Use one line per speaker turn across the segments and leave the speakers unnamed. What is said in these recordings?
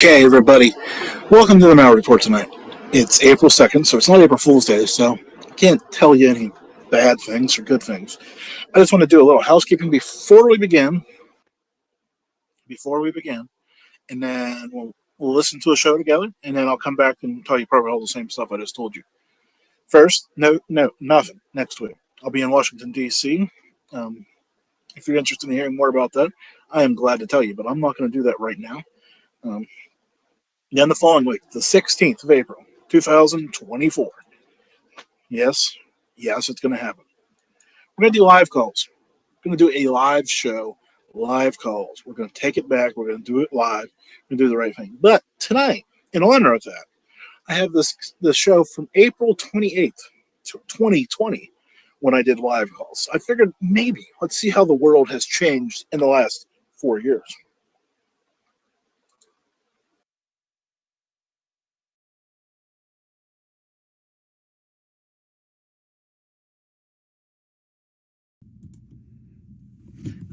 Okay, everybody, welcome to the Mauer Report tonight. It's April 2nd, so it's not April Fool's Day, so I can't tell you any bad things or good things. I just want to do a little housekeeping before we begin, and then we'll listen to a show together, and then I'll come back and tell you probably all the same stuff I just told you. First, nothing next week. I'll be in Washington, D.C. If you're interested in hearing more about that, I am glad to tell you, but I'm not going to do that right now. Then the following week, the 16th of April, 2024. Yes, it's going to happen. We're going to do live calls. We're going to do a live show, live calls. We're going to take it back. We're going to do it live. We're going to do the right thing. But tonight, in honor of that, I have this show from April 28th, 2020, when I did live calls. I figured maybe let's see how the world has changed in the last 4 years.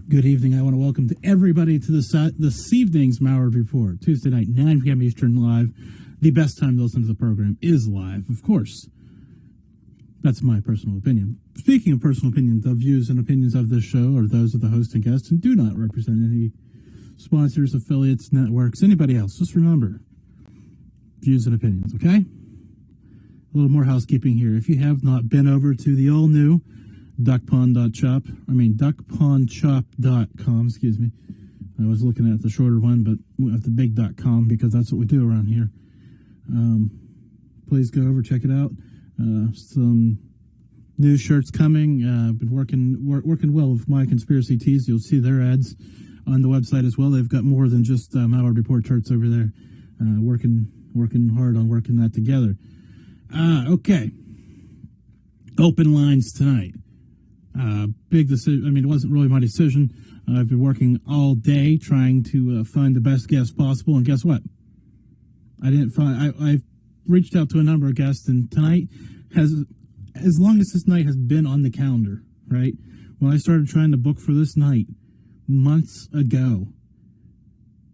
Good evening. I want to welcome everybody to this evening's Mauer Report, Tuesday night, 9 p.m. Eastern, live. The best time to listen to the program is live, of course. That's my personal opinion. Speaking of personal opinions, the views and opinions of this show are those of the host and guests and do not represent any sponsors, affiliates, networks, anybody else. Just remember, views and opinions, okay? A little more housekeeping here. If you have not been over to the all-new duckpondshop.com, excuse me. I was looking at the shorter one, but at the big .com because that's what we do around here. Please go over, check it out. Some new shirts coming. Been working well with My Conspiracy Tees. You'll see their ads on the website as well. They've got more than just Mauer Report shirts over there. Working hard on working that together. Okay. Open lines tonight. Big decision. I mean, it wasn't really my decision. I've been working all day trying to find the best guest possible, and guess what? I reached out to a number of guests, and tonight as long as this night has been on the calendar, right? When I started trying to book for this night months ago,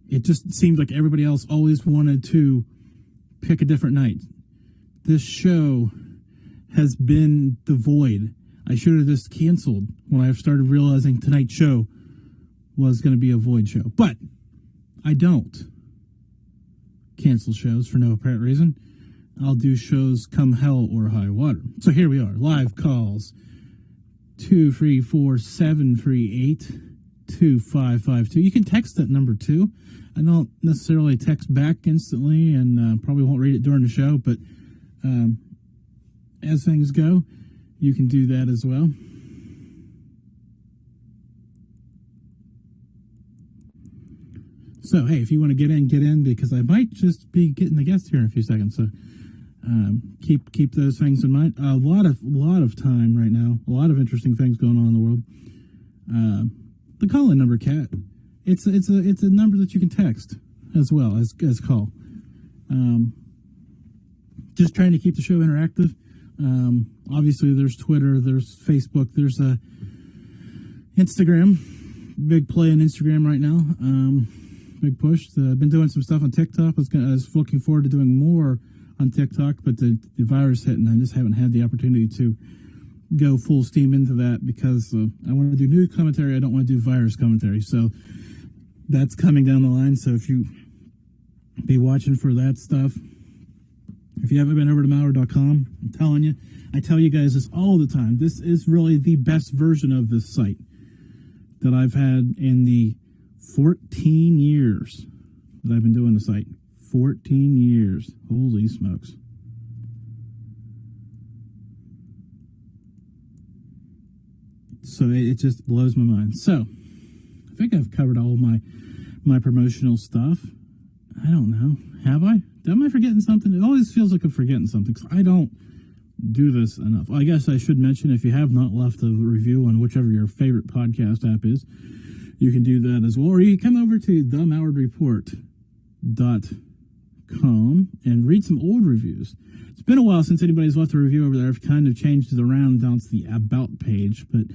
it just seemed like everybody else always wanted to pick a different night. This show has been the void. I should have just canceled when I started realizing tonight's show was going to be a void show. But I don't cancel shows for no apparent reason. I'll do shows come hell or high water. So here we are. Live calls. 234-738-2552. You can text that number too. I don't necessarily text back instantly and probably won't read it during the show. But as things go, you can do that as well. So, hey, if you want to get in, because I might just be getting a guest here in a few seconds. So, keep those things in mind. A lot of time right now. A lot of interesting things going on in the world. The call-in number, Kat. It's a number that you can text as well as call. Just trying to keep the show interactive. Obviously, there's Twitter, there's Facebook, there's Instagram. Big play on Instagram right now. Big push. I've been doing some stuff on TikTok. I was looking forward to doing more on TikTok, but the virus hit, and I just haven't had the opportunity to go full steam into that because I want to do news commentary. I don't want to do virus commentary. So that's coming down the line. So if you be watching for that stuff. If you haven't been over to Mauer.com, I'm telling you, I tell you guys this all the time. This is really the best version of this site that I've had in the 14 years that I've been doing the site. 14 years. Holy smokes. So it just blows my mind. So I think I've covered all my promotional stuff. I don't know. Have I? Am I forgetting something? It always feels like I'm forgetting something because I don't do this enough. I guess I should mention, if you have not left a review on whichever your favorite podcast app is, you can do that as well. Or you can come over to themauerreport.com and read some old reviews. It's been a while since anybody's left a review over there. I've kind of changed it around down to the About page, but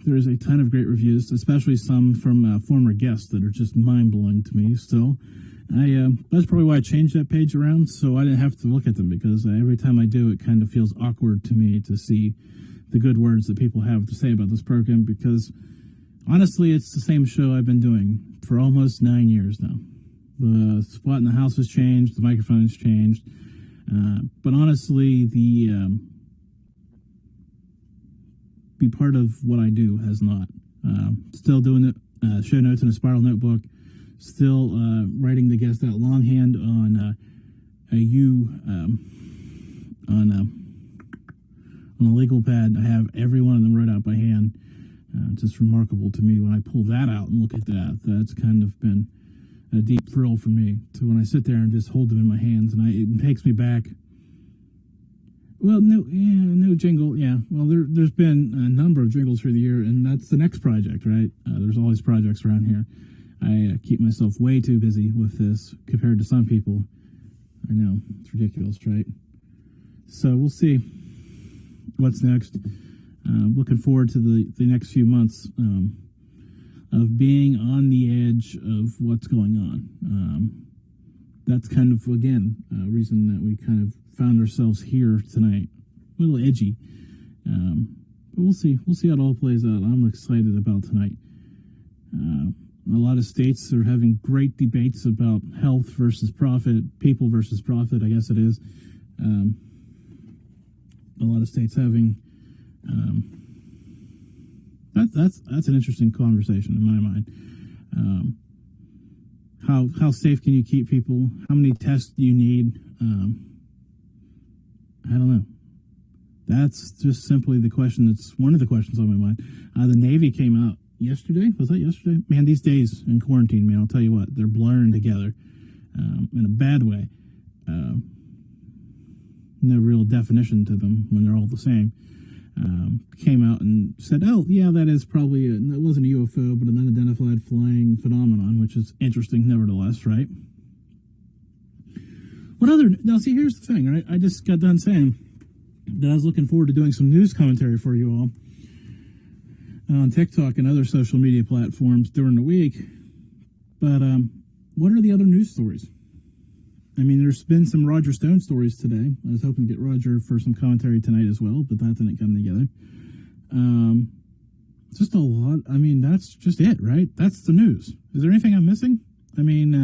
there is a ton of great reviews, especially some from former guests that are just mind-blowing to me still. That's probably why I changed that page around, so I didn't have to look at them, because every time I do, it kind of feels awkward to me to see the good words that people have to say about this program, because honestly, it's the same show I've been doing for almost 9 years now. The spot in the house has changed, the microphone has changed, but honestly, be part of what I do has not. Still doing the show notes in a spiral notebook. Still writing the guest out longhand on a legal pad. I have every one of them wrote out by hand. It's just remarkable to me when I pull that out and look at that. That's kind of been a deep thrill for me. To when I sit there and just hold them in my hands, and it takes me back. Well, no jingle. Yeah, well, there's been a number of jingles through the year, and that's the next project, right? There's always projects around here. I keep myself way too busy with this compared to some people. I know, it's ridiculous, right? So we'll see what's next. Looking forward to the next few months of being on the edge of what's going on. That's kind of, again, a reason that we kind of found ourselves here tonight. A little edgy. But we'll see. We'll see how it all plays out. I'm excited about tonight. A lot of states are having great debates about health versus profit, people versus profit, I guess it is. A lot of states having... That's an interesting conversation in my mind. How safe can you keep people? How many tests do you need? I don't know. That's just simply the question. That's one of the questions on my mind. The Navy came out yesterday. Was that yesterday? Man, these days in quarantine, man, I'll tell you what, they're blurring together in a bad way. No real definition to them when they're all the same. Came out and said, oh, yeah, that is probably that wasn't a UFO, but an unidentified flying phenomenon, which is interesting nevertheless, right? Now, see, here's the thing, right? I just got done saying that I was looking forward to doing some news commentary for you all on TikTok and other social media platforms during the week. But what are the other news stories? I mean, there's been some Roger Stone stories today. I was hoping to get Roger for some commentary tonight as well, but that didn't come together. Just a lot. I mean, that's just it, right? That's the news. Is there anything I'm missing? I mean,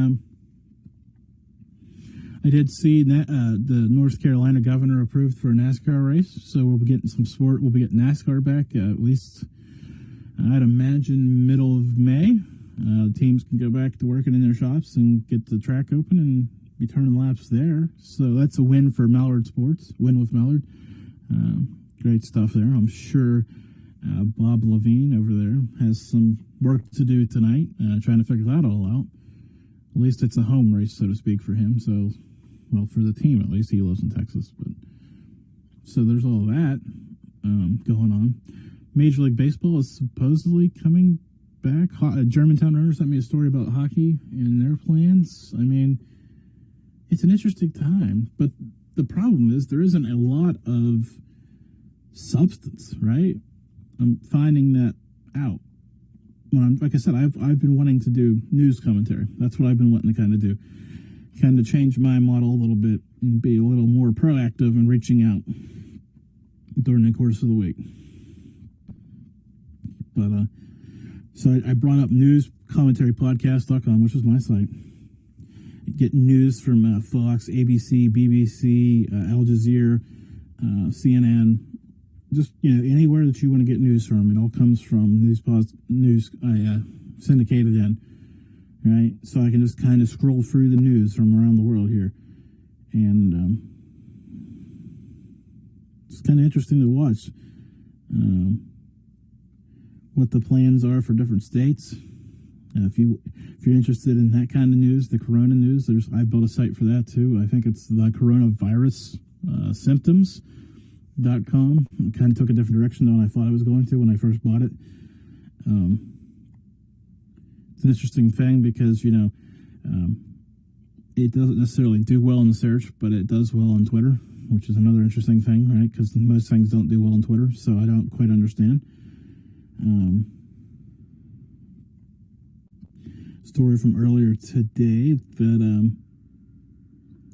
I did see the North Carolina governor approved for a NASCAR race, so we'll be getting some sport. We'll be getting NASCAR back at least, I'd imagine, middle of May. The teams can go back to working in their shops and get the track open and be turning laps there. So that's a win for Mallard Sports. Win with Mallard. Great stuff there. I'm sure Bob Levine over there has some work to do tonight, trying to figure that all out. At least it's a home race, so to speak, for him. So, well, for the team at least. He lives in Texas, but so there's all that going on. Major League Baseball is supposedly coming back. Germantown Runner sent me a story about hockey and their plans. I mean, it's an interesting time, but the problem is there isn't a lot of substance, right? I'm finding that out. Like I said, I've been wanting to do news commentary. That's what I've been wanting to kind of do. Kind of change my model a little bit and be a little more proactive in reaching out during the course of the week. But, so I brought up newscommentarypodcast.com, which is my site. Get news from Fox, ABC, BBC, Al Jazeera, CNN, just anywhere that you want to get news from. It all comes from news I syndicated in, right? So I can just kind of scroll through the news from around the world here, and it's kind of interesting to watch what the plans are for different states. If you're interested in that kind of news, the corona news, I built a site for that too. I think it's the coronavirus symptoms.com. It kind of took a different direction than I thought I was going to when I first bought it. It's an interesting thing because, it doesn't necessarily do well in the search, but it does well on Twitter, which is another interesting thing, right? Because most things don't do well on Twitter, so I don't quite understand. story from earlier today that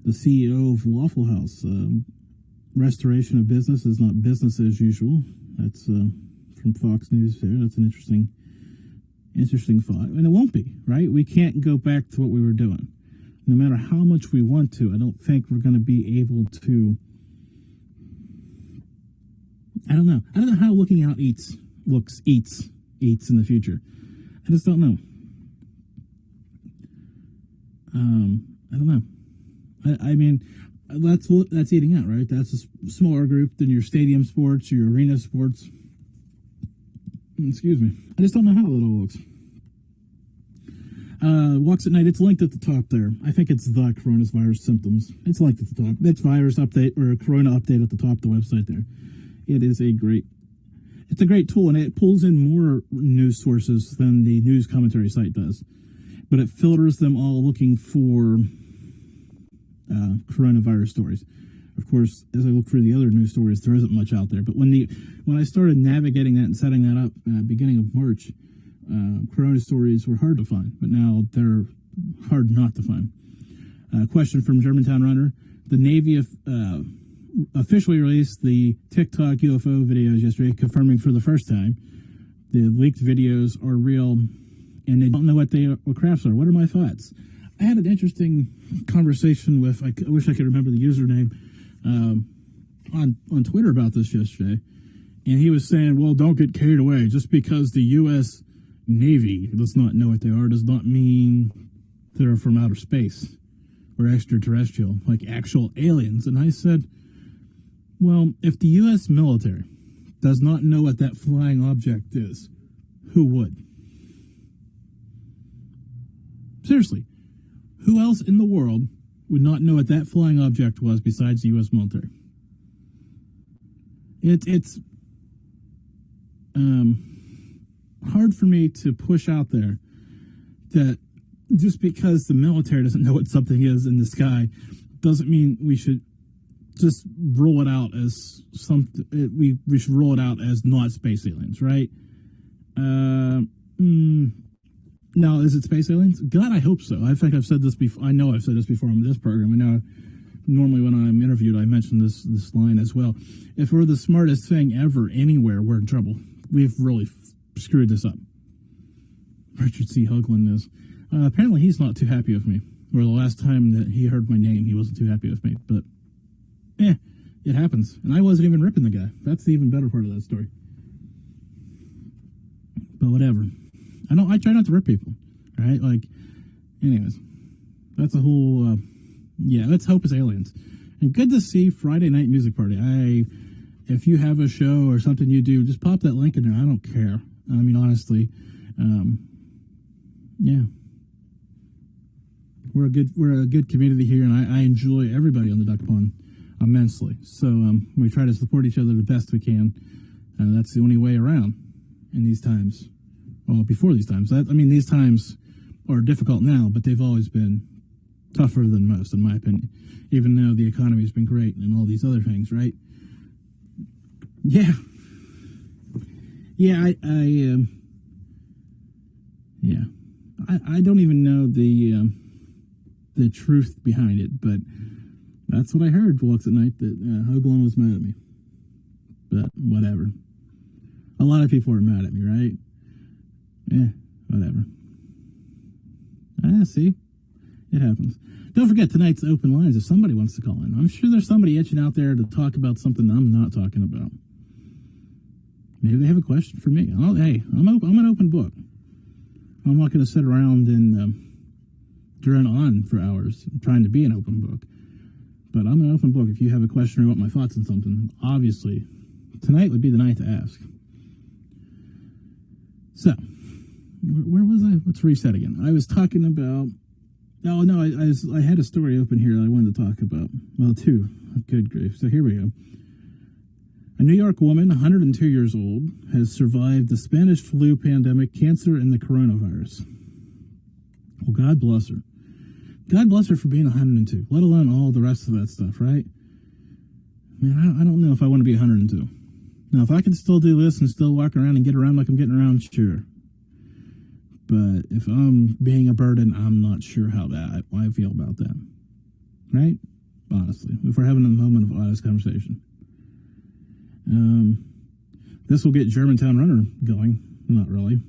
the CEO of Waffle House, restoration of business is not business as usual. That's from Fox News there. That's an interesting thought. And it won't be, right? We can't go back to what we were doing. No matter how much we want to, I don't think we're going to be able to. I don't know. I don't know how looking out eats in the future. I just don't know. I don't know. I mean, that's eating out, right? That's a smaller group than your stadium sports or your arena sports. Excuse me. I just don't know how it all looks. Walks at Night, it's linked at the top there. I think it's the coronavirus symptoms. It's linked at the top. It's virus update or corona update at the top of the website there. It's a great tool, and it pulls in more news sources than the news commentary site does. But it filters them all looking for coronavirus stories. Of course, as I look through the other news stories, there isn't much out there. But when I started navigating that and setting that up beginning of March, corona stories were hard to find, but now they're hard not to find. Question from Germantown Runner. The Navy officially released the TikTok UFO videos yesterday, confirming for the first time the leaked videos are real and they don't know what crafts are. What are my thoughts? I had an interesting conversation with, I wish I could remember the username, on Twitter about this yesterday. And he was saying, well, don't get carried away. Just because the U.S. Navy does not know what they are does not mean they're from outer space or extraterrestrial, like actual aliens. And I said, well, if the U.S. military does not know what that flying object is, who would? Seriously, who else in the world would not know what that flying object was besides the U.S. military? It's hard for me to push out there that just because the military doesn't know what something is in the sky doesn't mean we should just roll it out as something. We should roll it out as not space aliens, right? Now, is it space aliens? God, I hope so. I think I've said this before. I know I've said this before on this program. I know normally when I'm interviewed, I mention this line as well. If we're the smartest thing ever anywhere, we're in trouble. We've really screwed this up. Richard C. Hoagland is. Apparently, he's not too happy with me. Or the last time that he heard my name, he wasn't too happy with me. But, it happens. And I wasn't even ripping the guy. That's the even better part of that story. But whatever. I try not to rip people, right? Like, anyways, that's a whole, let's hope it's aliens. And good to see Friday Night Music Party. If you have a show or something you do, just pop that link in there. I don't care. I mean, honestly, we're a good community here, and I enjoy everybody on the Duck Pond immensely. So we try to support each other the best we can. That's the only way around in these times. Well, before these times. These times are difficult now, but they've always been tougher than most, in my opinion. Even though the economy's been great and all these other things, right? Yeah. Yeah, I don't even know the truth behind it, but that's what I heard Walks at Night, that Hoagland was mad at me. But whatever. A lot of people are mad at me, right? Whatever. See? It happens. Don't forget tonight's open lines if somebody wants to call in. I'm sure there's somebody itching out there to talk about something I'm not talking about. Maybe they have a question for me. I'm an open book. I'm not going to sit around and drone on for hours trying to be an open book. But I'm an open book. If you have a question or want my thoughts on something, obviously, tonight would be the night to ask. So, where was I? Let's reset again. I was talking about... Oh, no, I had a story open here that I wanted to talk about. Well, two. Good grief. So here we go. A New York woman, 102 years old, has survived the Spanish flu pandemic, cancer, and the coronavirus. Well, God bless her. God bless her for being 102, let alone all the rest of that stuff, right? Man, I don't know if I want to be 102. Now, if I can still do this and still walk around and get around like I'm getting around, sure. But if I'm being a burden, I'm not sure how I feel about that. Right? Honestly, if we're having a moment of honest conversation. This will get Germantown Runner going. Not really.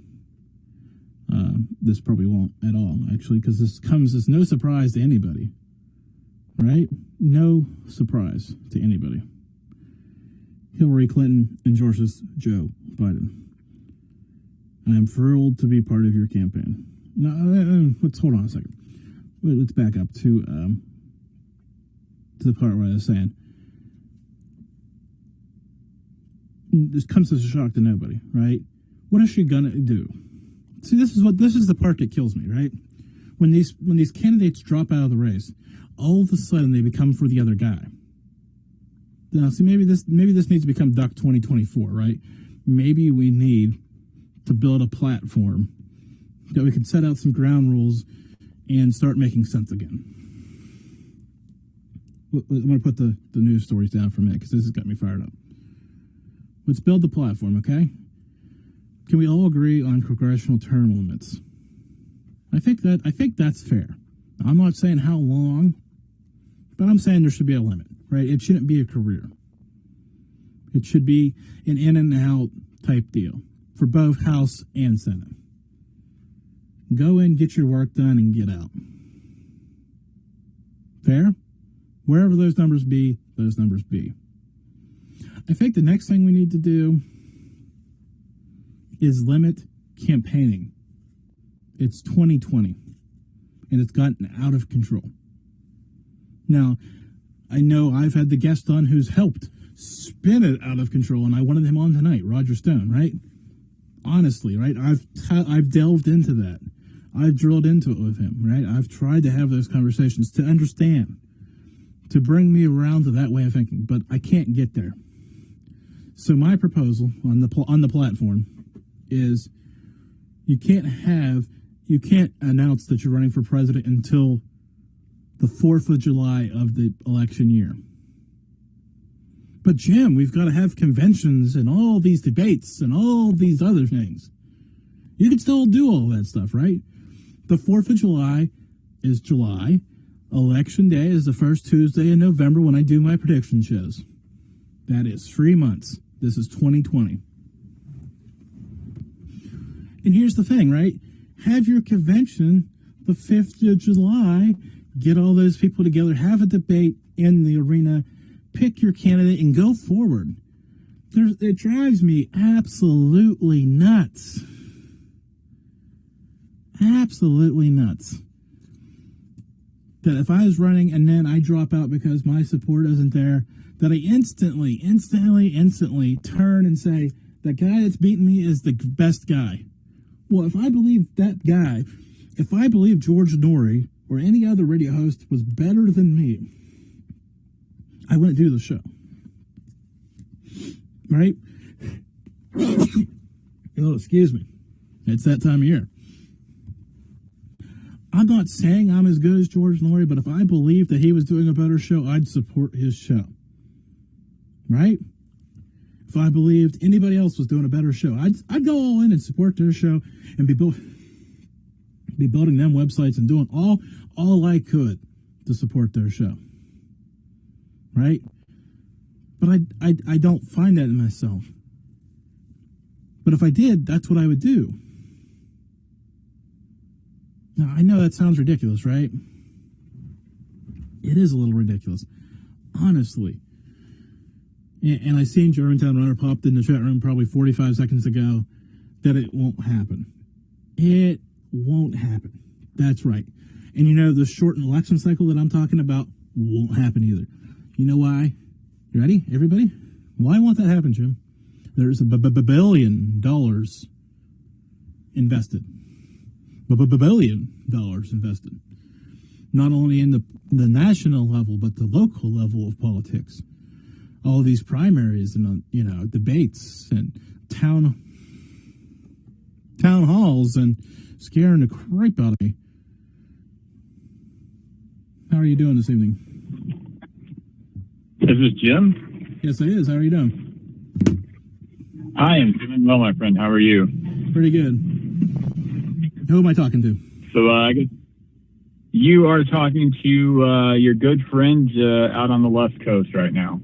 This probably won't at all, actually, because this comes as no surprise to anybody. Right? No surprise to anybody. Hillary Clinton endorses Joe Biden. I am thrilled to be part of your campaign. Now, let's hold on a second. Let's back up to the part where I was saying this comes as a shock to nobody, right? What is she gonna do? See, this is the part that kills me, right? When these candidates drop out of the race, all of a sudden they become for the other guy. Now, see, maybe this needs to become Duck 2024, right? Maybe we need to build a platform that we can set out some ground rules and start making sense again. I'm going to put the news stories down for a minute because this has got me fired up. Let's build the platform, okay? Can we all agree on congressional term limits? I think that's fair. I'm not saying how long, but I'm saying there should be a limit, right? It shouldn't be a career. It should be an in and out type deal for both House and Senate. Go in, get your work done, and get out. Fair? Wherever those numbers be, those numbers be. I think the next thing we need to do is limit campaigning. It's 2020, and it's gotten out of control. Now, I know I've had the guest on who's helped spin it out of control, and I wanted him on tonight, Roger Stone, right? Honestly, right? I've delved into that. I've drilled into it with him, right? I've tried to have those conversations to understand, to bring me around to that way of thinking, but I can't get there. So my proposal on the platform is you can't announce that you're running for president until the 4th of July of the election year. But Jim, we've got to have conventions and all these debates and all these other things. You can still do all that stuff, right? The 4th of July is July. Election day is the first Tuesday in November when I do my prediction shows. That is 3 months. This is 2020. And here's the thing, right? Have your convention the 5th of July, get all those people together, have a debate in the arena, pick your candidate, and go forward. It drives me absolutely nuts. Absolutely nuts. That if I was running and then I drop out because my support isn't there, that I instantly turn and say, the guy that's beating me is the best guy. Well, if I believe that guy, if I believe George Noory or any other radio host was better than me, I wouldn't do the show. Right? Oh, excuse me. It's that time of year. I'm not saying I'm as good as George Noory, but if I believed that he was doing a better show, I'd support his show. Right? If I believed anybody else was doing a better show, I'd go all in and support their show and be building them websites and doing all I could to support their show. Right? But I don't find that in myself. But if I did, that's what I would do. Now, I know that sounds ridiculous, right? It is a little ridiculous. Honestly. And I seen Germantown Runner popped in the chat room probably 45 seconds ago that it won't happen. It won't happen. That's right. And you know, the shortened election cycle that I'm talking about won't happen either. You know why? You ready, everybody? Why won't that happen, Jim? There's $1 billion invested. $1 billion invested. Not only in the national level, but the local level of politics. All these primaries and, debates and town halls and scaring the crap out of me. How are you doing this evening?
Is this Jim?
Yes, it is. How are you doing?
I am doing well, my friend. How are you?
Pretty good. Who am I talking to?
So I guess you are talking to your good friend out on the left coast right now.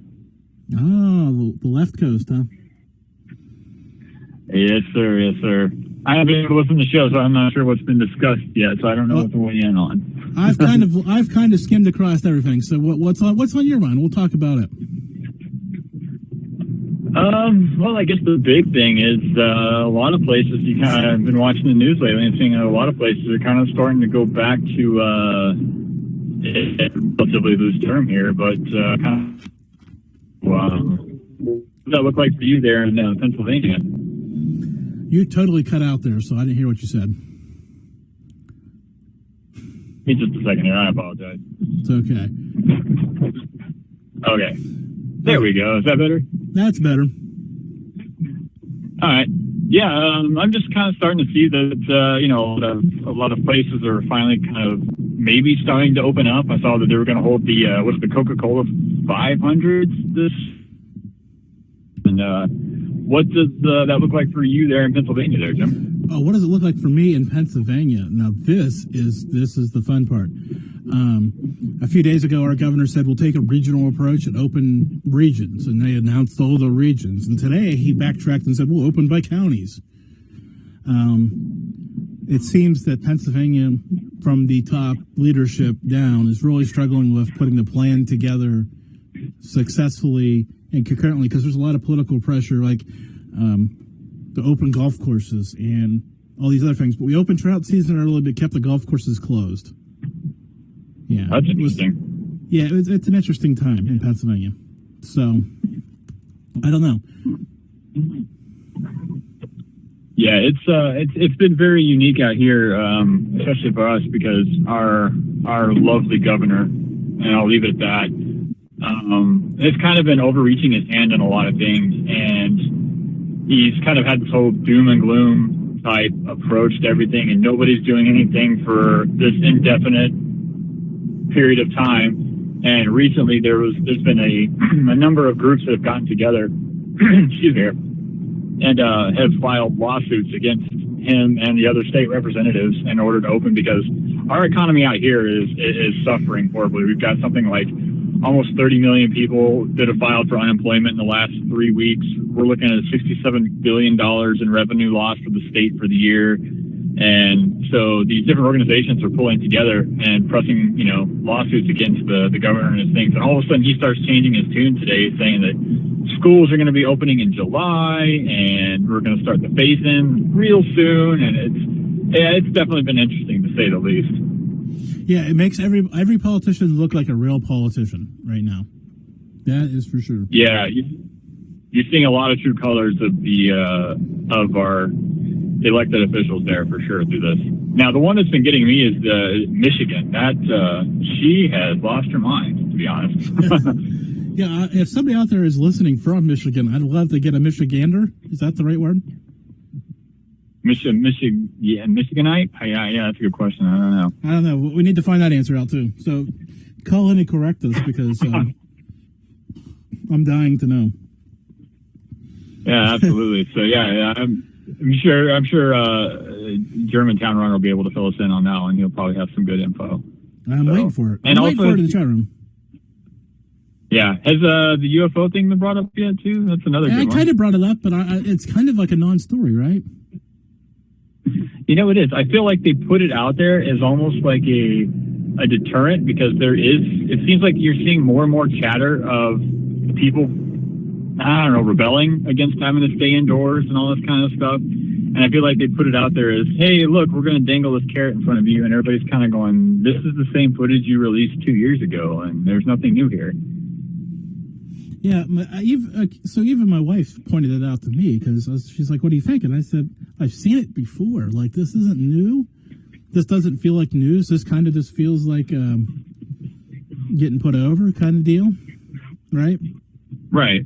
Oh, the left coast, huh?
Yes, sir. Yes, sir. I haven't been able to listen to the show, so I'm not sure what's been discussed yet. So I don't know what to weigh in on.
I've kind of skimmed across everything. So what's on your mind? We'll talk about it.
Well, I guess the big thing is a lot of places you kind of been watching the news lately and seeing a lot of places are kind of starting to go back to relatively loose term here, but kind of what does that look like for you there in Pennsylvania?
You totally cut out there, so I didn't hear what you said.
Give me just a second here. I apologize.
It's okay.
Okay. There we go. Is that better?
That's better.
All right. Yeah, I'm just kind of starting to see that, a lot of places are finally kind of maybe starting to open up. I saw that they were going to hold the Coca-Cola 500s this. And what does that look like for you there in Pennsylvania there, Jim?
Oh, what does it look like for me in Pennsylvania? Now, this is the fun part. A few days ago, our governor said we'll take a regional approach and open regions, and they announced all the regions. And today, he backtracked and said we'll open by counties. It seems that Pennsylvania, from the top leadership down, is really struggling with putting the plan together successfully and concurrently, because there's a lot of political pressure, like the open golf courses and all these other things. But we opened trout season early, but kept the golf courses closed. Yeah,
that's interesting.
It's an interesting time in Pennsylvania. So I don't know.
Yeah, it's been very unique out here, especially for us, because our lovely governor, and I'll leave it at that, has kind of been overreaching his hand on a lot of things, and he's kind of had this whole doom and gloom type approach to everything, and nobody's doing anything for this indefinite period of time. And recently there's been a number of groups that have gotten together excuse me, and have filed lawsuits against him and the other state representatives in order to open, because our economy out here is suffering horribly. We've got something like almost 30 million people that have filed for unemployment in the last 3 weeks. We're looking at $67 billion in revenue loss for the state for the year. And so these different organizations are pulling together and pressing, lawsuits against the governor and his things. And all of a sudden he starts changing his tune today, saying that schools are going to be opening in July and we're going to start the phase-in real soon. And it's definitely been interesting, to say the least.
Yeah, it makes every politician look like a real politician right now. That is for sure.
Yeah, you're seeing a lot of true colors of our elected officials there for sure through this. Now, the one that's been getting me is Michigan. That she has lost her mind, to be honest.
Yeah, if somebody out there is listening from Michigan, I'd love to get a Michigander. Is that the right word?
Michiganite? Yeah, that's a good question. I
don't know. We need to find that answer out too. So call in and correct us, because I'm dying to know.
Yeah, absolutely. So yeah, I'm sure Germantown Runner will be able to fill us in on that one. He'll probably have some good info.
I'm waiting for it. I'm waiting for it in the chat room.
Yeah. Has the UFO thing been brought up yet too? That's another good one.
I kind of brought it up, but it's kind of like a non-story, right?
It is. I feel like they put it out there as almost like a deterrent, because it seems like you're seeing more and more chatter of people, rebelling against having to stay indoors and all this kind of stuff. And I feel like they put it out there as, hey, look, we're going to dangle this carrot in front of you. And everybody's kind of going, this is the same footage you released 2 years ago, and there's nothing new here.
Yeah, so even my wife pointed it out to me, because she's like, what do you think? And I said, I've seen it before. Like, this isn't new. This doesn't feel like news. This kind of just feels like getting put over kind of deal, right?
Right.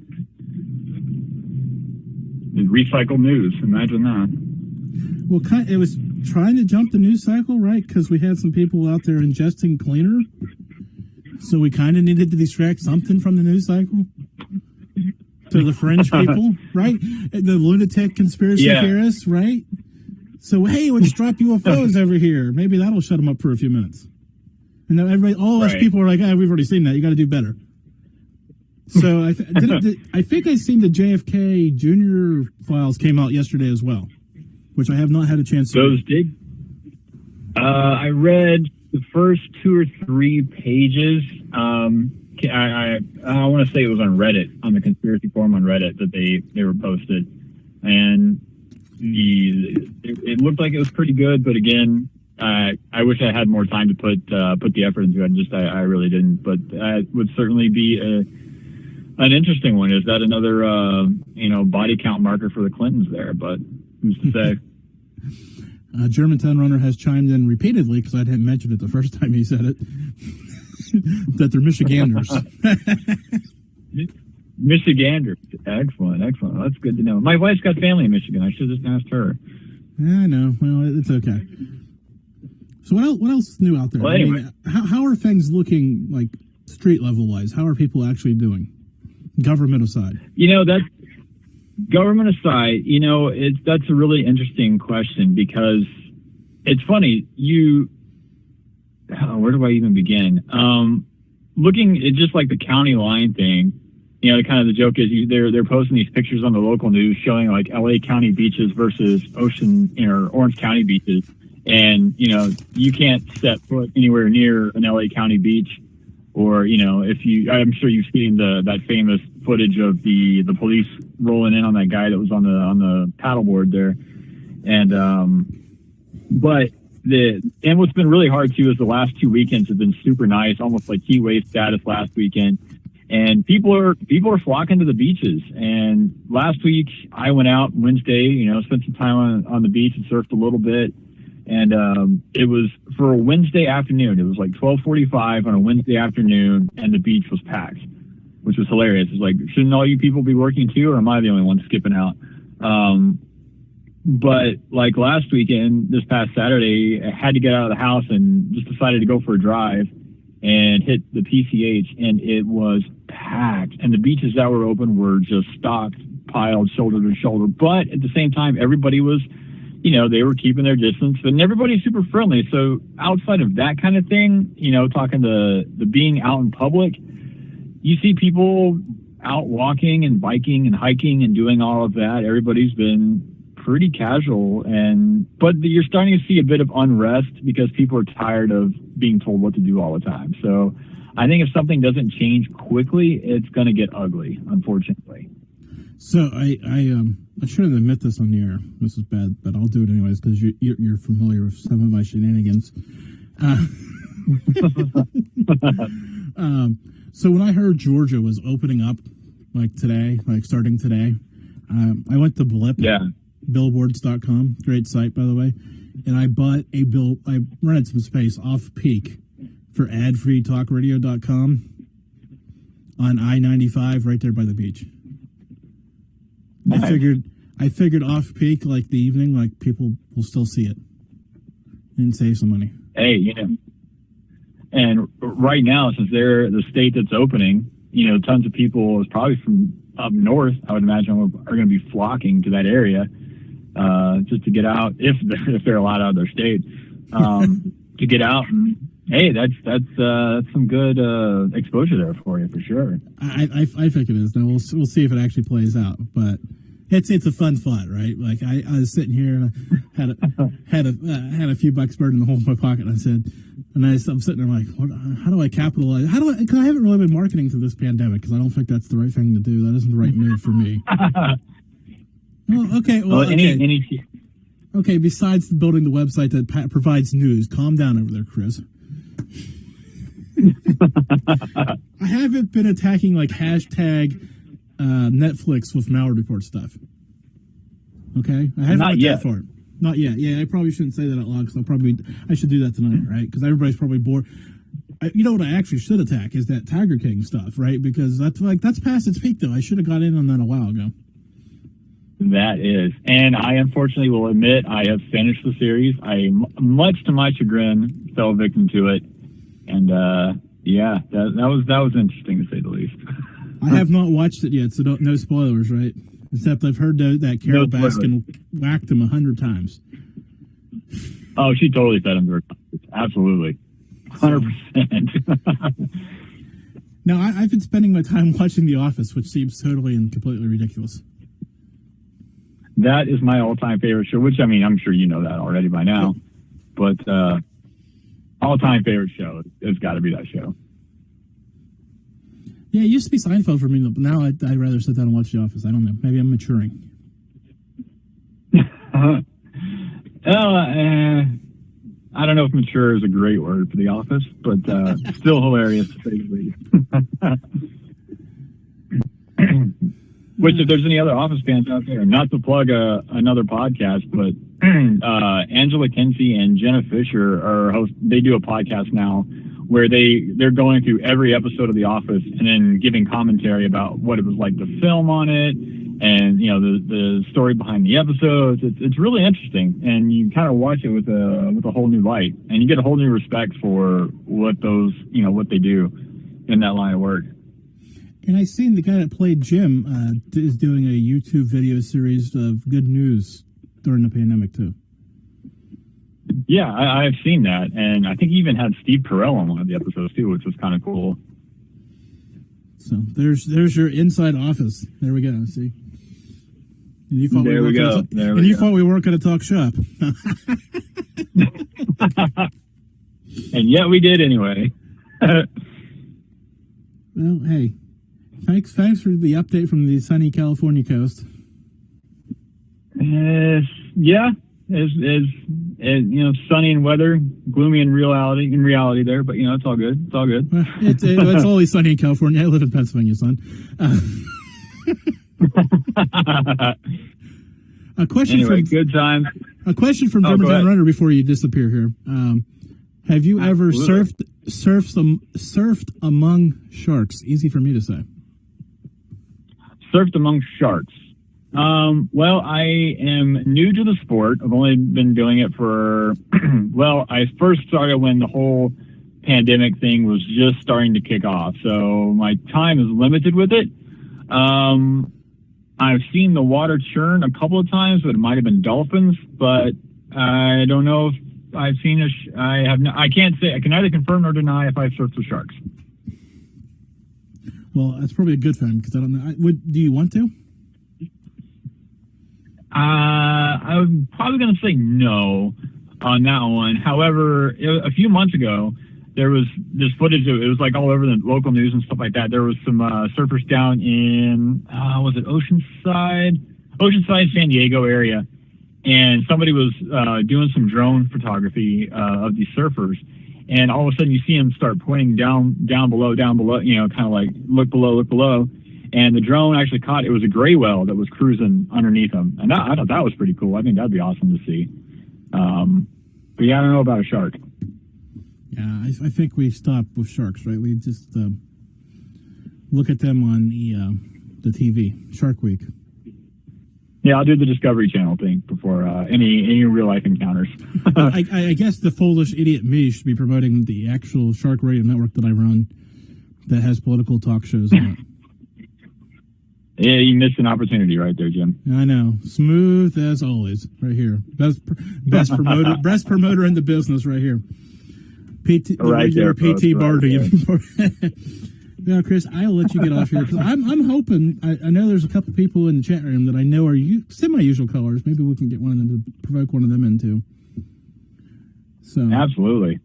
Recycle news. Imagine that.
Well, it was trying to jump the news cycle, right? Because we had some people out there ingesting cleaner. So we kind of needed to distract something from the news cycle to the fringe people, right? The lunatic conspiracy theorists, right? So, hey, let's drop UFOs over here. Maybe that'll shut them up for a few minutes. And then everybody, all of us people are like, we've already seen that. You got to do better. So I think I seen the JFK Jr. files came out yesterday as well, which I have not had a chance to
Those did. I read the first 2 or 3 pages. I want to say it was on Reddit, on the conspiracy forum on Reddit that they were posted, and it looked like it was pretty good. But again, I wish I had more time to put the effort into it. I really didn't. But that would certainly be an interesting one. Is that another body count marker for the Clintons there? But who's to say?
Germantown Runner has chimed in repeatedly, because I didn't mention it the first time he said it, that they're Michiganders.
Michiganders. Excellent. That's good to know. My wife's got family in Michigan. I should have just asked her.
Yeah, I know. Well, it's okay. So what else is new out there?
Well, anyway.
How are things looking, like, street level wise? How are people actually doing, government aside?
That's government aside. That's a really interesting question, because it's funny. Where do I even begin? Looking at just like the county line thing, kind of the joke is they're posting these pictures on the local news showing like LA County beaches versus Ocean or Orange County beaches. And, you can't step foot anywhere near an LA County beach, or, I'm sure you've seen that famous footage of the police rolling in on that guy that was on the paddleboard there. And, and what's been really hard too is the last 2 weekends have been super nice, almost like heat wave status last weekend. And people are flocking to the beaches. And last week I went out Wednesday, spent some time on the beach and surfed a little bit. And it was for a Wednesday afternoon. It was like 12:45 on a Wednesday afternoon, and the beach was packed, which was hilarious. It's like, shouldn't all you people be working too, or am I the only one skipping out? But like last weekend, this past Saturday, I had to get out of the house and just decided to go for a drive and hit the PCH, and it was packed. And the beaches that were open were just stocked, piled shoulder to shoulder. But at the same time, everybody was, they were keeping their distance, and everybody's super friendly. So outside of that kind of thing, talking to the being out in public, you see people out walking and biking and hiking and doing all of that. Everybody's been pretty casual, but you're starting to see a bit of unrest because people are tired of being told what to do all the time. So I think if something doesn't change quickly, it's going to get ugly, unfortunately.
So I shouldn't admit this on the air. This is bad, but I'll do it anyways because you're familiar with some of my shenanigans. So when I heard Georgia was opening up, like today, like starting today, I went to Blip.
Yeah.
Billboards.com, great site by the way, and I bought I rented some space off peak for adfreetalkradio.com on I-95 right there by the beach. Nice. I figured off peak, like the evening, like people will still see it and save some money.
Hey, and right now, since they're the state that's opening, tons of people, probably from up north, I would imagine, are going to be flocking to that area. Just to get out, if they're allowed out of their state, to get out. Hey, that's some good exposure there for you, for sure.
I think it is. Now we'll see if it actually plays out, but it's a fun thought, right? Like I was sitting here and I had a few bucks burned in the hole in my pocket. And I said, I'm sitting there like, how do I capitalize? Because I haven't really been marketing through this pandemic because I don't think that's the right thing to do. That isn't the right move for me. Well, okay. Okay, besides building the website that provides news, calm down over there, Chris. I haven't been attacking like hashtag Netflix with Malware Report stuff. Okay? I haven't went that far. Not yet. Yeah, I probably shouldn't say that out loud because I should do that tonight, right? Because everybody's probably bored. You know what I actually should attack is that Tiger King stuff, right? Because that's past its peak, though. I should have got in on that a while ago.
That is. And I unfortunately will admit I have finished the series. I, much to my chagrin, fell victim to it. And, that was interesting to say the least.
I have not watched it yet, so no spoilers, right? Except I've heard that Carol Baskin whacked him 100 times.
Oh, she totally fed him to her concerts. Absolutely. 100%.
Now, I've been spending my time watching The Office, which seems totally and completely ridiculous.
That is my all-time favorite show, which, I mean, I'm sure you know that already by now. But all-time favorite show, it's got to be that show.
Yeah, it used to be Seinfeld for me, but now I'd rather sit down and watch The Office. I don't know. Maybe I'm maturing.
I don't know if mature is a great word for The Office, but still hilarious to say the least. Which, if there's any other Office fans out there, not to plug another podcast, but Angela Kinsey and Jenna Fisher are host. They do a podcast now where they're going through every episode of The Office and then giving commentary about what it was like to film on it, and the story behind the episodes. It's really interesting, and you kind of watch it with a whole new light, and you get a whole new respect for what they do in that line of work.
And I seen the guy that played Jim is doing a YouTube video series of good news during the pandemic too.
Yeah, I've seen that, and I think he even had Steve Carell on one of the episodes too, which was kind of cool.
So there's your inside Office. There we go. See, and you thought
there we go.
Thought we weren't going to talk shop,
and yet we did anyway.
Well, hey, thanks for the update from the sunny California coast.
Yeah. Is sunny in weather, gloomy in reality there, but it's all good. It's all good.
Well, it's always sunny in California. I live in Pennsylvania, son. A question
good times.
A question from Germantown Runner before you disappear here. Have you ever surfed among sharks? Easy for me to say.
Surfed among sharks. Well, I am new to the sport. I've only been doing it for, I first started when the whole pandemic thing was just starting to kick off. So my time is limited with it. I've seen the water churn a couple of times, but it might have been dolphins, but I don't know if I've seen I can't say, I can neither confirm nor deny if I've surfed with sharks.
Well, that's probably a good thing because I don't know. Do you want to?
I'm probably going to say no on that one. However, a few months ago, there was this footage. It was like all over the local news and stuff like that. There was some surfers down in, was it Oceanside, San Diego area. And somebody was doing some drone photography of these surfers. And all of a sudden you see them start pointing down below, kind of like look below. And the drone actually caught, it was a gray whale that was cruising underneath them. And I thought that was pretty cool. I think that'd be awesome to see. But yeah, I don't know about a shark.
Yeah, I think we stopped with sharks, right? We just look at them on the TV, Shark Week.
Yeah, I'll do the Discovery Channel thing before any real life encounters.
I guess the foolish idiot me should be promoting the actual Shark Radio network that I run that has political talk shows on it.
Yeah, you missed an opportunity right there, Jim.
I know. Smooth as always, right here. Best promoter in the business, right here. PT,
right there,
PT Barty. Now, Chris, I'll let you get off here because I'm hoping. I know there's a couple people in the chat room that I know are semi-usual callers. Maybe we can get one of them to provoke one of them into. So
absolutely.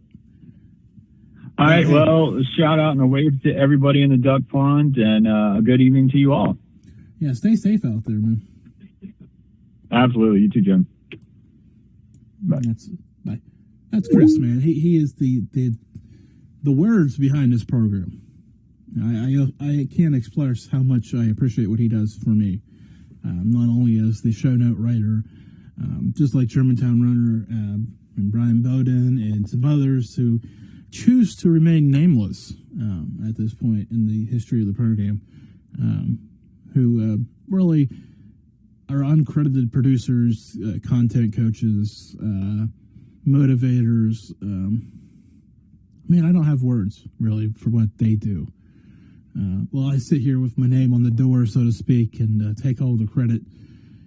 All right. Well, a shout out and a wave to everybody in the duck pond, and a good evening to you all.
Yeah, stay safe out there, man.
Absolutely. You too, Jim.
Bye. That's Chris, man. He is the words behind this program. I can't express how much I appreciate what he does for me. Not only as the show note writer, just like Germantown Runner and Brian Bowden and some others who choose to remain nameless at this point in the history of the program, who really are uncredited producers, content coaches, motivators. Man, I don't have words, really, for what they do. Well, I sit here with my name on the door, so to speak, and take all the credit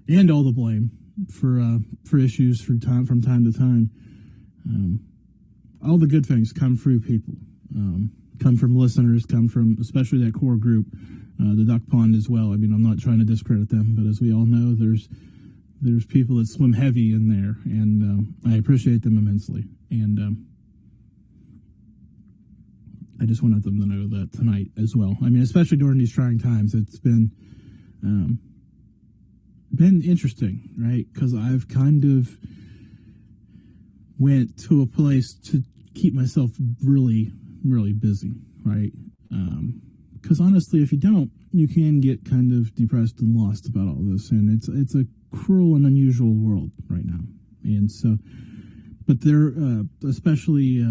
and all the blame. for issues from time to time. All the good things come through people, come from listeners, come from especially that core group, the Duck Pond as well. I mean, I'm not trying to discredit them, but as we all know, there's people that swim heavy in there, and I appreciate them immensely. And I just wanted them to know that tonight as well. I mean, especially during these trying times, it's been interesting, right? Because I've kind of went to a place to keep myself really, really busy, right? Because honestly, if you don't, you can get kind of depressed and lost about all this, and it's a cruel and unusual world right now. And so, but there, especially,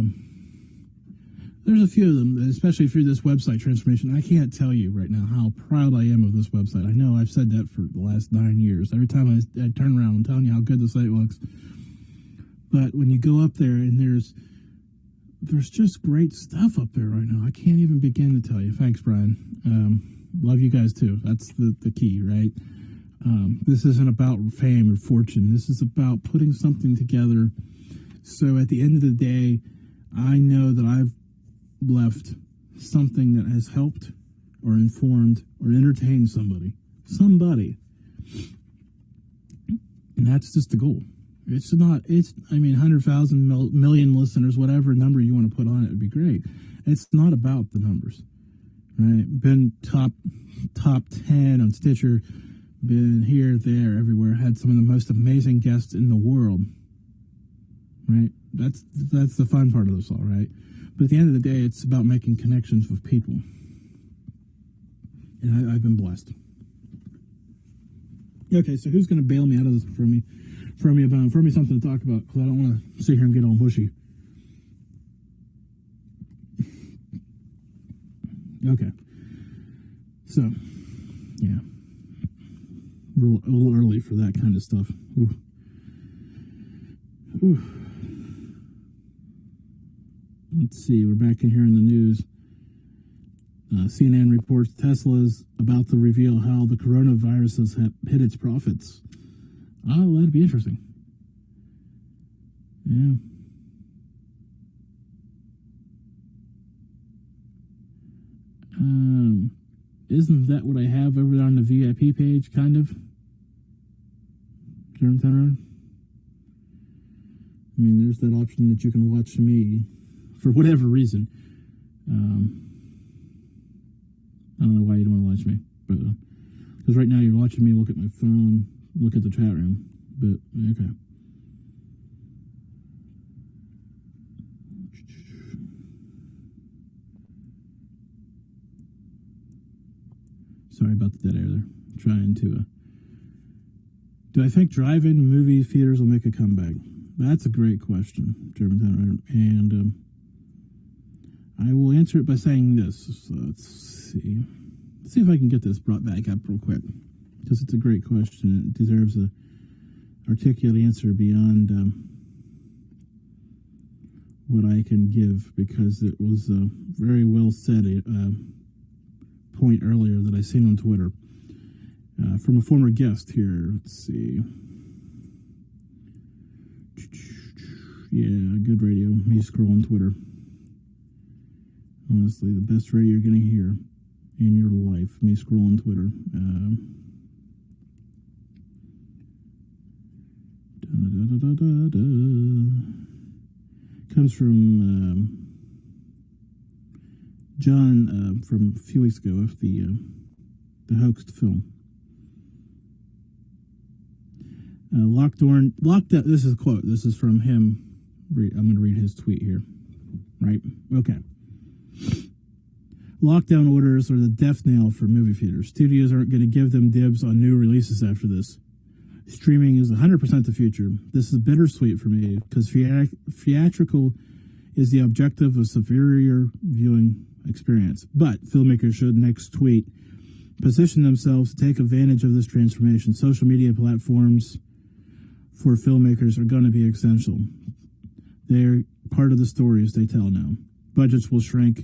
there's a few of them, especially through this website transformation. I can't tell you right now how proud I am of this website. I know I've said that for the last 9 years. Every time I turn around, I'm telling you how good the site looks. But when you go up there and there's just great stuff up there right now. I can't even begin to tell you. Thanks, Brian. Love you guys too. That's the key, right? This isn't about fame or fortune. This is about putting something together. So at the end of the day, I know that I've left something that has helped or informed or entertained somebody. And that's just the goal. It's 100,000 million listeners, whatever number you want to put on it would be great. It's not about the numbers, right? Been top 10 on Stitcher, been here, there, everywhere, had some of the most amazing guests in the world, right? That's the fun part of this all, right? But at the end of the day, it's about making connections with people. And I've been blessed. Okay, so who's going to bail me out of this for me something to talk about, because I don't want to sit here and get all bushy. Okay. So, yeah. A little early for that kind of stuff. Ooh. Ooh. Let's see, we're back in here in the news. CNN reports Tesla's about to reveal how the coronavirus has hit its profits. Oh, that'd be interesting. Yeah. Isn't that what I have over on the VIP page, kind of? Germantown. I mean, there's that option that you can watch me for whatever reason. I don't know why you don't want to watch me, but because right now you're watching me look at my phone, look at the chat room. But okay. Sorry about the dead air there. Trying to. Do I think drive-in movie theaters will make a comeback? That's a great question, Germantown, and I will answer it by saying this. So let's see. Let's see if I can get this brought back up real quick, because it's a great question. It deserves a articulate answer beyond what I can give, because it was a very well said point earlier that I seen on Twitter from a former guest here. Let's see. Yeah, good radio. Me scrolling Twitter. Honestly, the best radio you're going to hear in your life. Me scrolling Twitter. Comes from John from a few weeks ago of the hoaxed film. Locked up. This is a quote. This is from him. I'm going to read his tweet here. Right? Okay. Lockdown orders are the death knell for movie theaters. Studios aren't going to give them dibs on new releases after this. Streaming is 100% the future. This is bittersweet for me, because theatrical is the objective of superior viewing experience. But filmmakers should, next tweet, position themselves to take advantage of this transformation. Social media platforms for filmmakers are going to be essential. They're part of the stories they tell now. Budgets will shrink.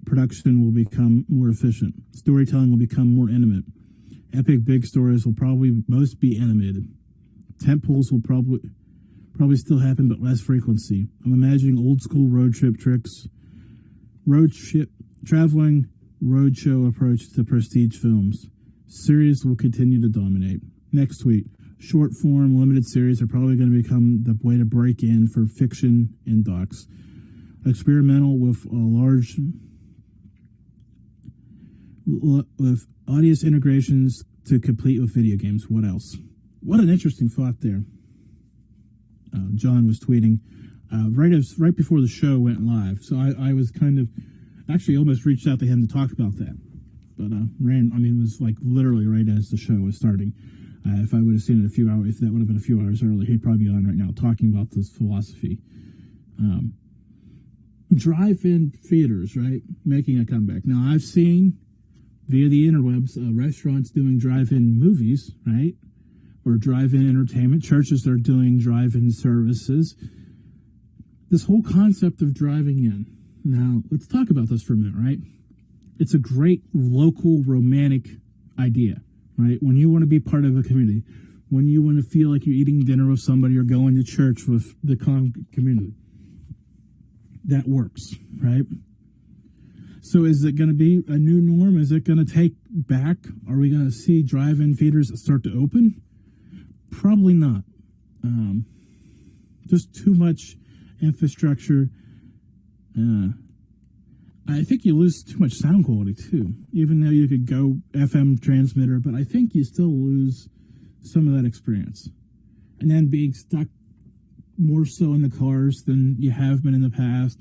Production will become more efficient. Storytelling will become more intimate. Epic big stories will probably most be animated. Tent poles will probably still happen, but less frequency. I'm imagining old school road trip tricks, traveling roadshow approach to prestige films. Series will continue to dominate. Next tweet. Short form limited series are probably going to become the way to break in for fiction and docs. Experimental with with audience integrations to complete with video games. What else? What an interesting thought there. John was tweeting right before the show went live, so I was kind of actually almost reached out to him to talk about that, but it was like literally right as the show was starting. If I would have seen it a few hours, if that would have been a few hours early, he'd probably be on right now talking about this philosophy. Drive-in theaters, right, making a comeback. Now, I've seen via the interwebs restaurants doing drive-in movies, right, or drive-in entertainment. Churches that are doing drive-in services. This whole concept of driving in. Now, let's talk about this for a minute, right? It's a great local romantic idea, right? When you want to be part of a community, when you want to feel like you're eating dinner with somebody or going to church with the community. That works, right? So is it going to be a new norm? Is it going to take back? Are we going to see drive-in theaters start to open? Probably not. Just too much infrastructure. I think you lose too much sound quality too, even though you could go FM transmitter, but I think you still lose some of that experience. And then being stuck more so in the cars than you have been in the past.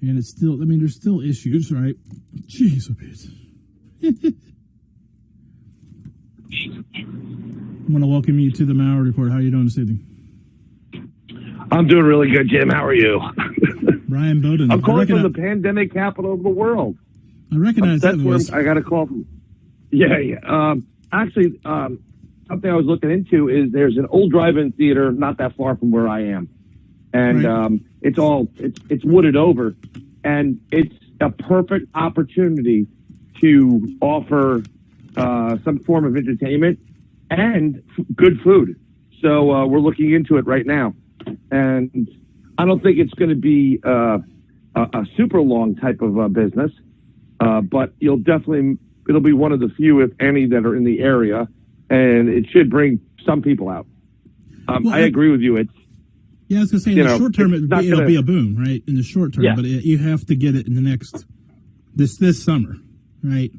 And it's still, there's still issues, right? Jeez, I want to welcome you to the Maurer Report. How are you doing this evening?
I'm doing really good, Jim. How are you?
Brian Bowden.
I'm calling from the pandemic capital of the world.
I recognize that voice.
I got a call from. Yeah. Actually, something I was looking into is there's an old drive-in theater not that far from where I am, and right. It's wooded over, and it's a perfect opportunity to offer some form of entertainment and good food. So we're looking into it right now, and I don't think it's going to be a super long type of business, but it'll be one of the few, if any, that are in the area, and it should bring some people out. I agree with you.
I was going to say, in the short term, it'll be a boom, right? In the short term, yeah. But you have to get it in the next, this summer, right?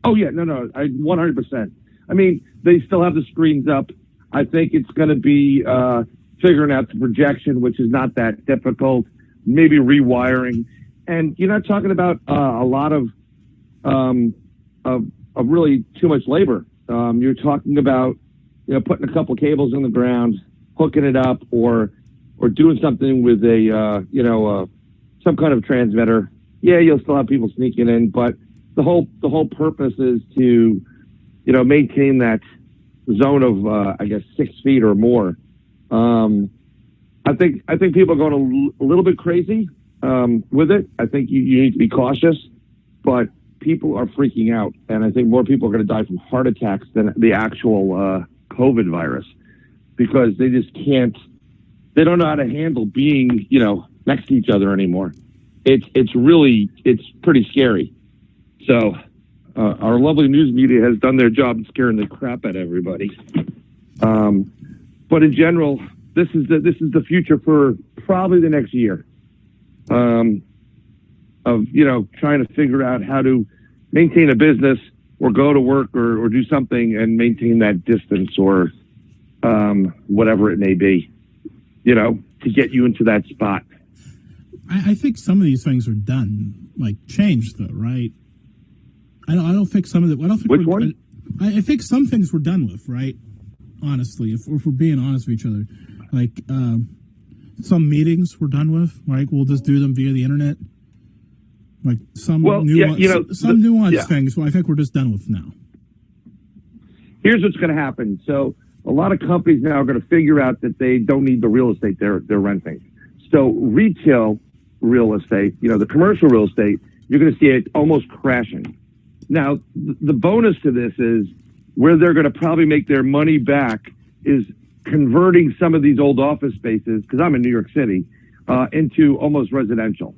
Oh, yeah, no, 100%. I mean, they still have the screens up. I think it's going to be figuring out the projection, which is not that difficult, maybe rewiring. And you're not talking about a lot of really too much labor. You're talking about, putting a couple cables in the ground, hooking it up, or doing something with a, some kind of transmitter. Yeah, you'll still have people sneaking in, but the whole purpose is to, maintain that zone of, 6 feet or more. I think people are going a little bit crazy with it. I think you need to be cautious, but people are freaking out, and I think more people are going to die from heart attacks than the actual COVID virus, because they just can't. They don't know how to handle being, next to each other anymore. It's pretty scary. So our lovely news media has done their job in scaring the crap out of everybody. But in general, this is the future for probably the next year. Of trying to figure out how to maintain a business or go to work or do something and maintain that distance or whatever it may be, to get you into that spot.
I think some of these things are done, like changed though, right? I don't think some of the. I don't think
Which one?
I think some things were done with, right? Honestly, if we're being honest with each other, like some meetings were done with, like we'll just do them via the internet. Like some nuanced things. Well, I think we're just done with now.
Here's what's going to happen. So a lot of companies now are going to figure out that they don't need the real estate they're renting. So retail real estate, the commercial real estate, you're going to see it almost crashing. Now, the bonus to this is where they're going to probably make their money back is converting some of these old office spaces, because I'm in New York City, into almost residential.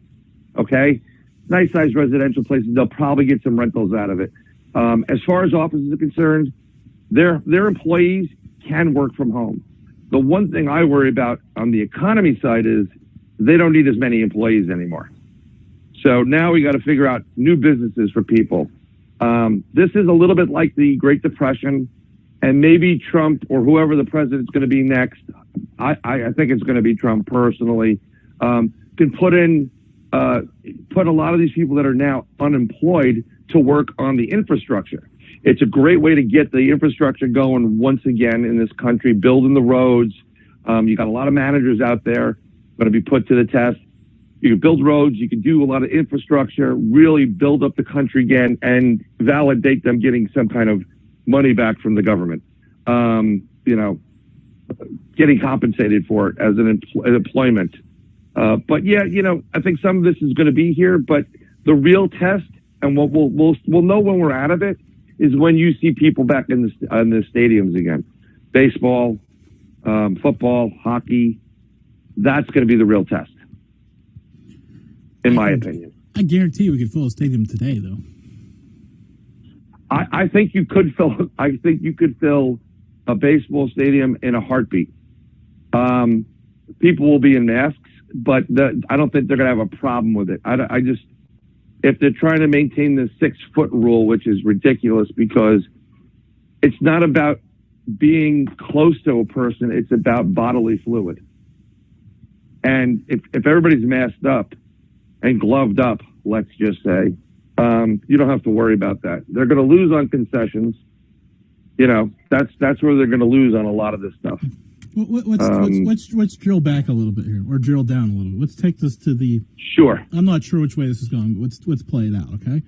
Okay, nice sized residential places. They'll probably get some rentals out of it. As far as offices are concerned, their employees can work from home. The one thing I worry about on the economy side is they don't need as many employees anymore. So now we got to figure out new businesses for people. This is a little bit like the Great Depression, and maybe Trump or whoever the president's going to be next. I think it's going to be Trump personally. Can put a lot of these people that are now unemployed to work on the infrastructure. It's a great way to get the infrastructure going once again in this country, building the roads. You got a lot of managers out there going to be put to the test. You can build roads, you can do a lot of infrastructure, really build up the country again and validate them getting some kind of money back from the government. Getting compensated for it as an employment. But yeah, I think some of this is going to be here, but the real test and what we'll know when we're out of it is when you see people back in the stadiums again. Baseball, football, hockey. That's going to be the real test, in my opinion.
I guarantee we could fill a stadium today, though.
I think you could fill. I think you could fill a baseball stadium in a heartbeat. People will be in masks, but I don't think they're going to have a problem with it. I just, if they're trying to maintain the 6-foot rule, which is ridiculous because it's not about being close to a person, it's about bodily fluid. And if everybody's masked up and gloved up, let's just say, you don't have to worry about that. They're going to lose on concessions. That's where they're going to lose on a lot of this stuff.
Let's drill back a little bit here, or drill down a little bit. Let's take this to the.
Sure.
I'm not sure which way this is going, but let's play it out, okay?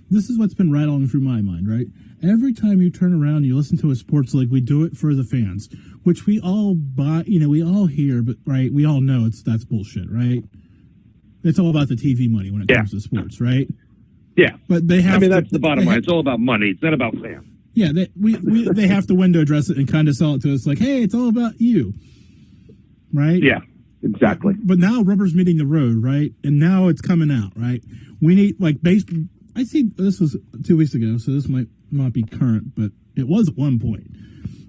This is what's been rattling through my mind, right? Every time you turn around and you listen to a sports league, we do it for the fans, which we all buy, we all hear, but right, we all know that's bullshit, right? It's all about the TV money when it comes to sports, right?
Yeah.
But they have.
That's the bottom line. It's all about money. It's not about fans.
Yeah, they have to window dress it and kind of sell it to us like, hey, it's all about you, right?
Yeah, exactly.
But now rubber's meeting the road, right? And now it's coming out, right? We need, I see this was 2 weeks ago, so this might not be current, but it was at one point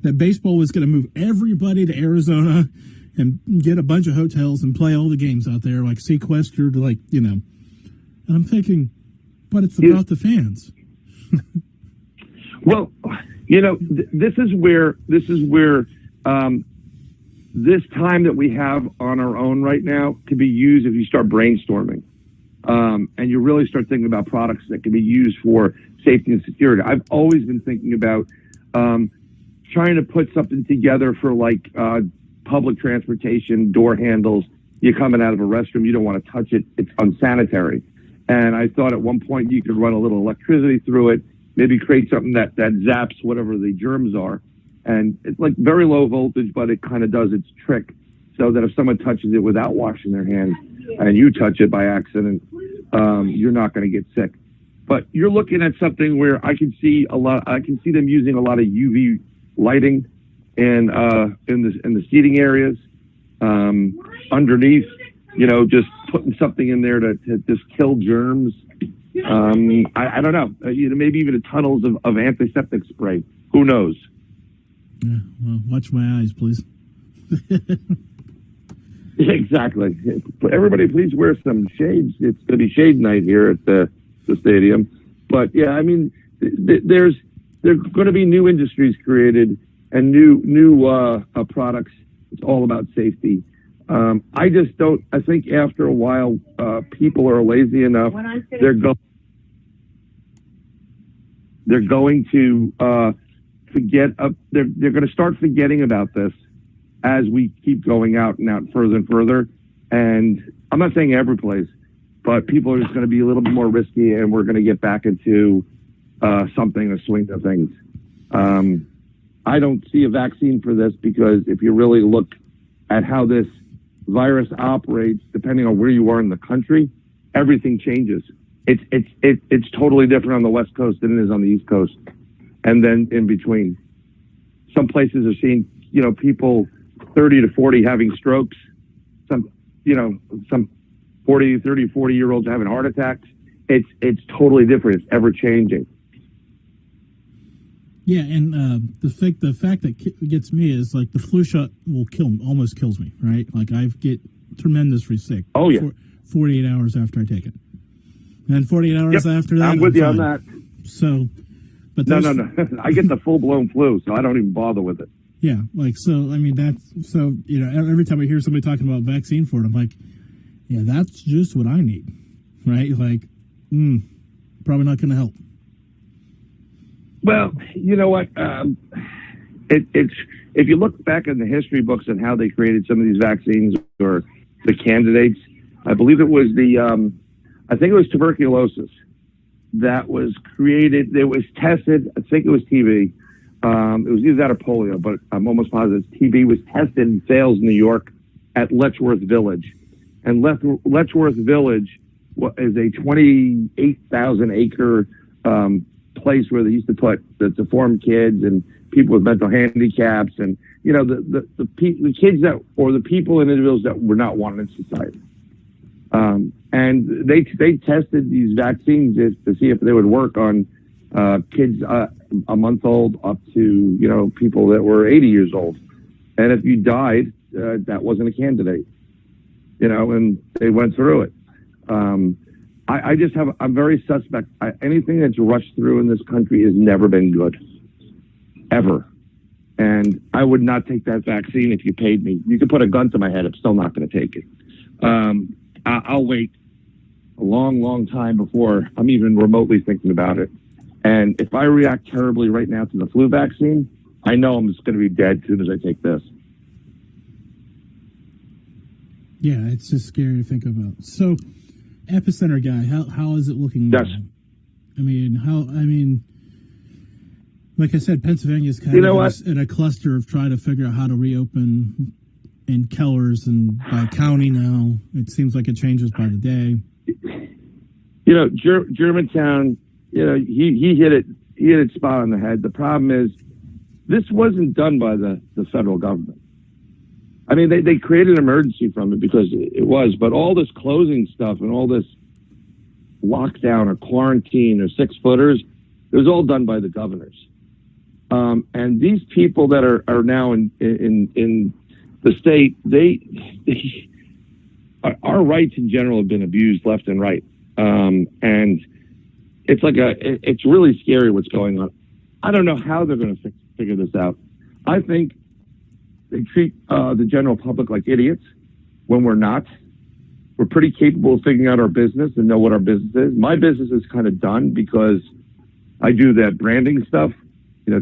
that baseball was going to move everybody to Arizona and get a bunch of hotels and play all the games out there, like sequestered, And I'm thinking, but it's about the fans.
Well, this is where this time that we have on our own right now can be used if you start brainstorming, and you really start thinking about products that can be used for safety and security. I've always been thinking about trying to put something together for public transportation, door handles. You're coming out of a restroom, you don't want to touch it. It's unsanitary. And I thought at one point you could run a little electricity through it, maybe create something that zaps whatever the germs are. And it's like very low voltage, but it kind of does its trick so that if someone touches it without washing their hands and you touch it by accident, you're not going to get sick. But you're looking at something where I can see them using a lot of UV lighting in the seating areas, underneath, just putting something in there to just kill germs. I don't know. Maybe even tunnels of antiseptic spray. Who knows?
Yeah, well, watch my eyes, please.
Exactly. Everybody, please wear some shades. It's going to be shade night here at the stadium. But yeah, there's going to be new industries created and new products. It's all about safety. I just don't. I think after a while, people are lazy enough. They're going to forget. They're going to start forgetting about this as we keep going out further and further. And I'm not saying every place, but people are just going to be a little bit more risky, and we're going to get back into a swing of things. I don't see a vaccine for this because if you really look at how this virus operates, depending on where you are in the country, everything changes. It's totally different on the West Coast than it is on the East Coast, and then in between. Some places are seeing people 30 to 40 having strokes, some 40-year-olds having heart attacks. It's totally different. It's ever changing.
Yeah, and the fact that gets me is like the flu shot almost kills me, right? Like I get tremendously sick.
Oh yeah.
48 hours after I take it, and 48 hours after that,
I'm with you on
fine.
that.
So, but
No. I get the full blown flu, so I don't even bother with it.
Yeah, like so. I mean, that's so. Every time I hear somebody talking about vaccine for it, I'm like, yeah, that's just what I need, right? Like, probably not going to help.
Well, you know what? It's if you look back in the history books and how they created some of these vaccines or the candidates, I believe it was I think it was tuberculosis that was created. It was tested. I think it was TB. It was either that or polio, but I'm almost positive TB was tested in Sales, New York, at Letchworth Village, and Letchworth Village is a 28,000 acre place where they used to put the deformed kids and people with mental handicaps, and the kids that, or the people and individuals that were not wanted in society. And they tested these vaccines to see if they would work on kids a month old up to people that were 80 years old, and if you died, that wasn't a candidate. And they went through it. I'm very suspect. Anything that's rushed through in this country has never been good, ever. And I would not take that vaccine if you paid me. You could put a gun to my head. I'm still not going to take it. I'll wait a long, long time before I'm even remotely thinking about it. And if I react terribly right now to the flu vaccine, I know I'm just going to be dead as soon as I take this.
Yeah, it's just scary to think about. So, Epicenter guy, how is it looking now?
Yes.
I mean, like I said, Pennsylvania is kind of in a cluster of trying to figure out how to reopen in Kellers and by county now. It seems like it changes by the day.
Germantown, he hit it spot on the head. The problem is this wasn't done by the federal government. I mean, they created an emergency from it because it was, but all this closing stuff and all this lockdown or quarantine or 6-footers, it was all done by the governors. And these people that are now in the state, our rights in general have been abused left and right. And it's it's really scary what's going on. I don't know how they're going to figure this out. I think they treat the general public like idiots when we're not. We're pretty capable of figuring out our business and know what our business is. My business is kind of done because I do that branding stuff,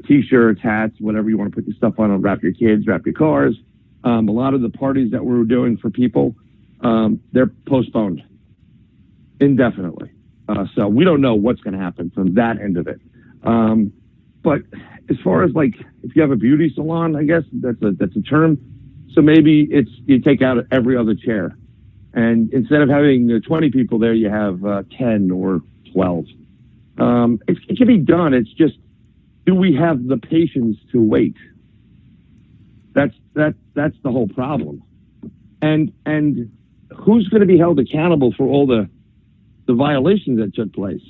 T-shirts, hats, whatever you want to put your stuff on, and wrap your kids, wrap your cars. A lot of the parties that we're doing for people, they're postponed indefinitely. So we don't know what's going to happen from that end of it. But as far as if you have a beauty salon, I guess that's a term. So maybe you take out every other chair, and instead of having 20 people there, you have 10 or 12. It can be done. It's just, do we have the patience to wait? That's the whole problem. And who's going to be held accountable for all the violations that took place?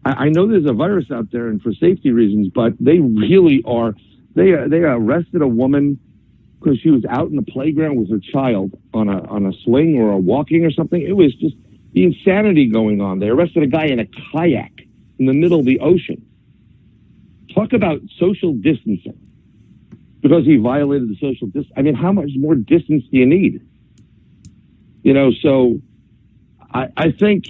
I know there's a virus out there and for safety reasons, but they really are. They arrested a woman because she was out in the playground with her child on a swing or a walking or something. It was just the insanity going on. They arrested a guy in a kayak in the middle of the ocean. Talk about social distancing because he violated the social distance. I mean, how much more distance do you need? So I think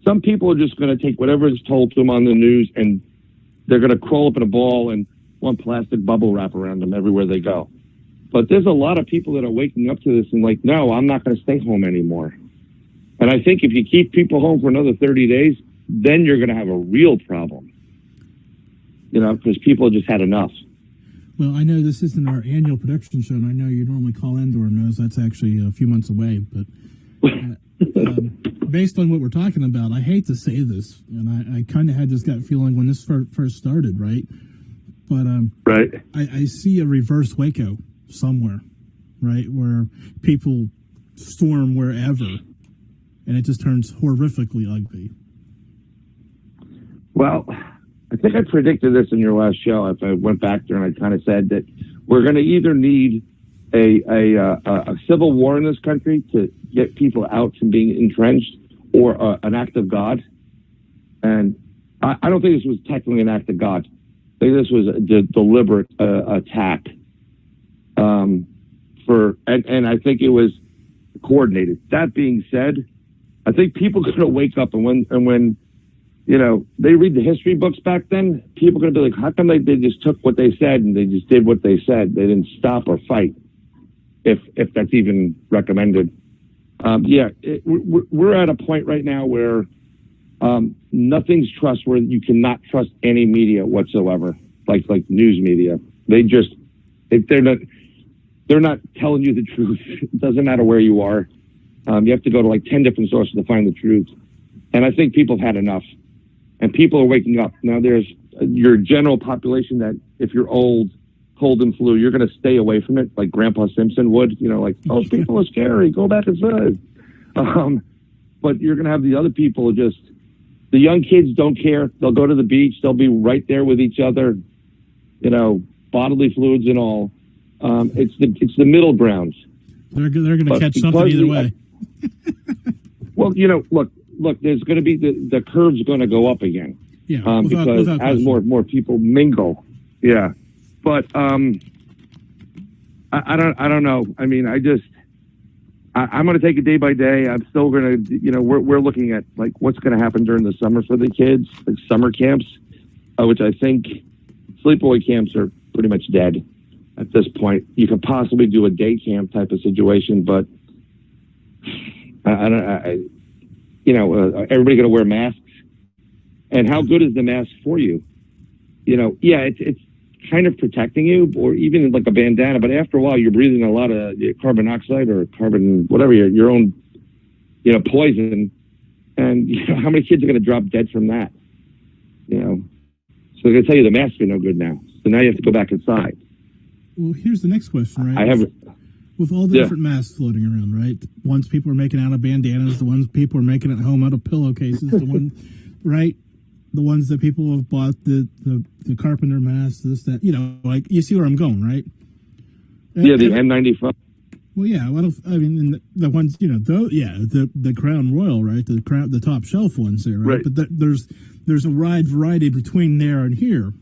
some people are just going to take whatever is told to them on the news, and they're going to crawl up in a ball and want plastic bubble wrap around them everywhere they go. But there's a lot of people that are waking up to this and no, I'm not going to stay home anymore. And I think if you keep people home for another 30 days, then you're going to have a real problem. Because people just had enough.
Well, I know this isn't our annual production show, and I know you normally call Endor knows that's actually a few months away, but based on what we're talking about, I hate to say this, and I kind of had this gut feeling when this first started, right? But
Right.
I see a reverse Waco somewhere, right, where people storm wherever, and it just turns horrifically ugly.
Well, I think I predicted this in your last show. If I went back there and I kind of said that we're going to either need a civil war in this country to get people out from being entrenched, or an act of God. And I don't think this was technically an act of God. I think this was a deliberate attack. And I think it was coordinated. That being said, I think people are going to wake up, and when you know, they read the history books back then, people are going to be like, how come they just took what they said and they just did what they said? They didn't stop or fight, if that's even recommended. We're at a point right now where nothing's trustworthy. You cannot trust any media whatsoever, like news media. They're not telling you the truth. It doesn't matter where you are. You have to go to like 10 different sources to find the truth. And I think people have had enough. And people are waking up. Now, there's your general population that if you're old, cold and flu, you're going to stay away from it, like Grandpa Simpson would. You know, like, those people are scary. Go back inside. But you're going to have the other people the young kids don't care. They'll go to the beach. They'll be right there with each other, you know, bodily fluids and all. It's the middle ground.
They're going to catch something either way.
Well, you know, look, there's going to be the curve's going to go up again.
Yeah,
because as more people mingle. Yeah. But I don't know. I mean, I'm going to take it day by day. I'm still going to, you know, we're looking at like what's going to happen during the summer for the kids, like summer camps, which I think sleepaway camps are pretty much dead at this point. You could possibly do a day camp type of situation, but everybody going to wear masks, and how good is the mask for you? You know, yeah, it's kind of protecting you, or even like a bandana, but after a while you're breathing a lot of carbon dioxide or carbon, whatever, your own, you know, poison. And you know, how many kids are going to drop dead from that? You know, so they're going to tell you the masks are no good now. So now you have to go back inside.
Well, here's the next question, right? With all the different masks floating around, right? The ones people are making out of bandanas, the ones people are making at home out of pillowcases, the one, right? The ones that people have bought, the carpenter masks, this, that, you know, like, you see where I'm going, right?
Yeah, the N95.
Well, yeah, the ones, you know, the Crown Royal, right? The top shelf ones there, right? But there's a wide variety between there and here.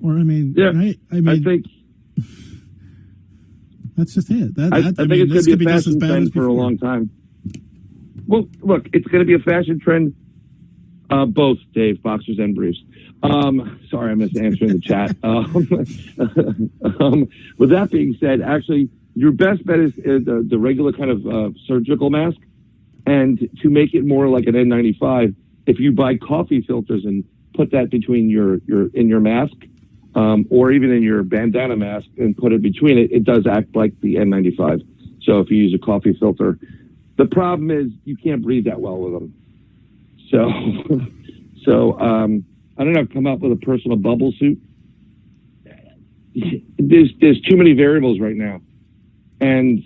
Or, I mean, right? I think that's just it. I think it's going to be a fashion trend for a long time. Well, look, it's going to be a fashion trend. Both, Dave, boxers and briefs. Sorry, I missed answering the chat. With that being said, actually, your best bet is the regular kind of surgical mask. And to make it more like an N95, if you buy coffee filters and put that between your mask, or even in your bandana mask and put it between it does act like the N95. So if you use a coffee filter, the problem is you can't breathe that well with them. So I don't know, come up with a personal bubble suit. There's too many variables right now. And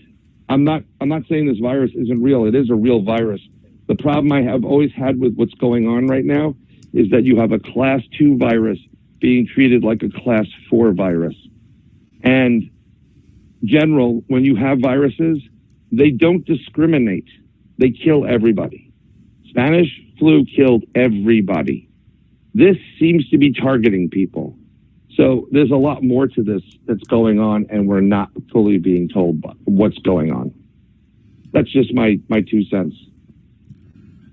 I'm not saying this virus isn't real. It is a real virus. The problem I have always had with what's going on right now is that you have a class 2 virus being treated like a class 4 virus. And general, when you have viruses, they don't discriminate. They kill everybody. Spanish flu killed everybody. This seems to be targeting people. So there's a lot more to this that's going on, and we're not fully being told what's going on. That's just my 2 cents.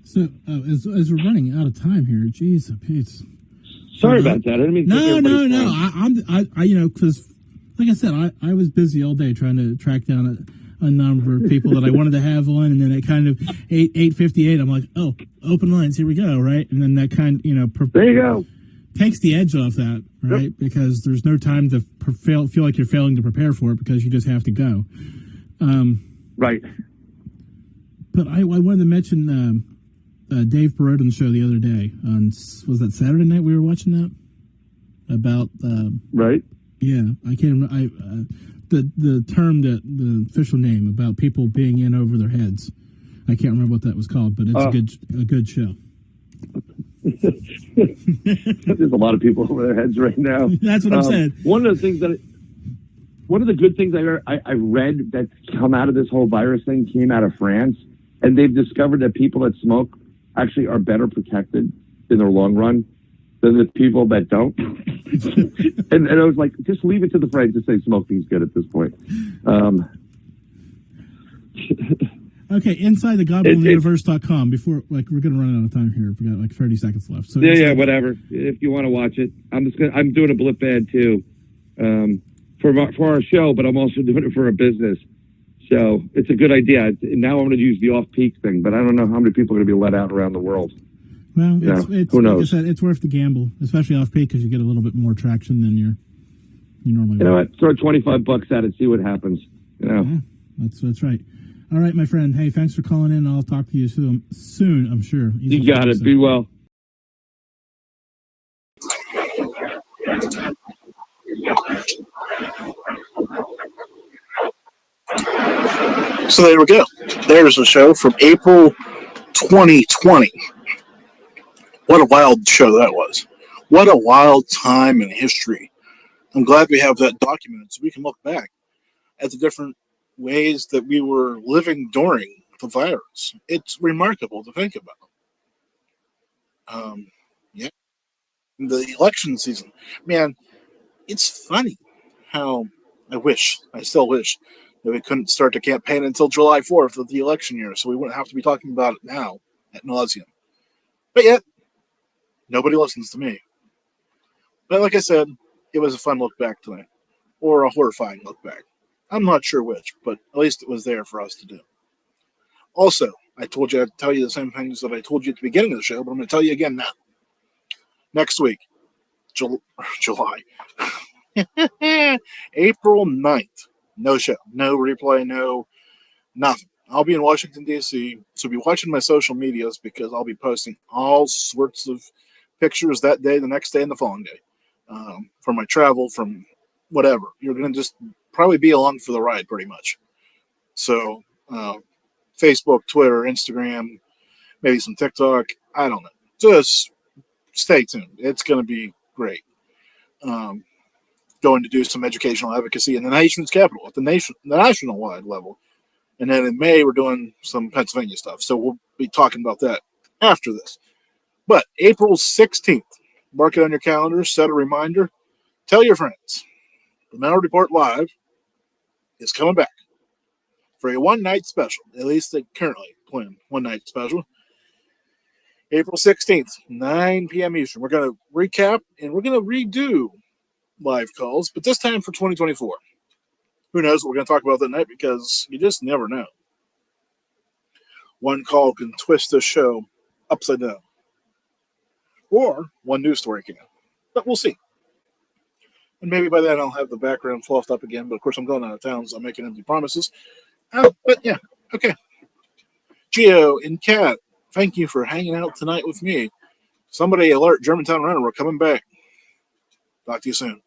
So as we're running out of time here, geez, Pete.
Sorry about that. I didn't mean to
No. I you know, because like I said, I was busy all day trying to track down a number of people that I wanted to have on, and then it kind of 8:58. I'm like, oh, open lines, here we go, right? And then that kind, you know,
there you go,
takes the edge off that, right? Yep. Because there's no time to feel like you're failing to prepare for it because you just have to go.
Right.
But I wanted to mention Dave Perot on the show the other day. Was that Saturday night we were watching that? about
Right?
yeah, I can't remember. The term, that the official name about people being in over their heads. I can't remember what that was called, but it's a good show.
There's a lot of people over their heads right now.
That's what I'm saying.
One of the good things I read that's come out of this whole virus thing came out of France, and they've discovered that people that smoke actually are better protected in the long run than the people that don't. and I was like, just leave it to the French to say smoking's good at this point.
Okay, inside the gobbleuniverse.com before, like, we're going to run out of time here. We got like 30 seconds left. So
yeah, whatever. If you want to watch it, I'm doing a blip ad too, for our show, but I'm also doing it for a business. So it's a good idea. Now I'm going to use the off-peak thing, but I don't know how many people are going to be let out around the world.
Well, it's
who knows?
Like I said, it's worth the gamble, especially off-peak, because you get a little bit more traction than you normally would.
You know what? Throw $25 at it, see what happens. You know?
Yeah, that's right. All right, my friend. Hey, thanks for calling in. I'll talk to you soon, I'm sure.
You got it. Be well.
So there we go. There's a show from April 2020. What a wild show that was. What a wild time in history. I'm glad we have that documented so we can look back at the different ways that we were living during the virus. It's remarkable to think about. Yeah. The election season. Man, it's funny how I still wish that we couldn't start the campaign until July 4th of the election year, so we wouldn't have to be talking about it now at nauseum. But yet, nobody listens to me. But like I said, it was a fun look back tonight, or a horrifying look back. I'm not sure which, but at least it was there for us to do. Also, I told you I'd tell you the same things that I told you at the beginning of the show, but I'm going to tell you again now. Next week, July, April 9th, no show, no replay, no nothing. I'll be in Washington, D.C., so be watching my social medias because I'll be posting all sorts of pictures that day, the next day, and the following day from my travel, from whatever. You're going to just probably be along for the ride pretty much. So Facebook, Twitter, Instagram, maybe some TikTok. I don't know. Just stay tuned. It's going to be great. Going to do some educational advocacy in the nation's capital at the national-wide level. And then in May, we're doing some Pennsylvania stuff. So we'll be talking about that after this. But April 16th, mark it on your calendar, set a reminder, tell your friends. The Minority Report Live is coming back for a one-night special. At least they currently plan one-night special. April 16th, 9 p.m. Eastern. We're going to recap and we're going to redo live calls, but this time for 2024. Who knows what we're going to talk about that night because you just never know. One call can twist the show upside down. Or one news story can. But we'll see. And maybe by then I'll have the background fluffed up again, but of course I'm going out of town, so I'm making empty promises. But yeah, okay. Geo and Kat, thank you for hanging out tonight with me. Somebody alert Germantown Runner, we're coming back. Talk to you soon.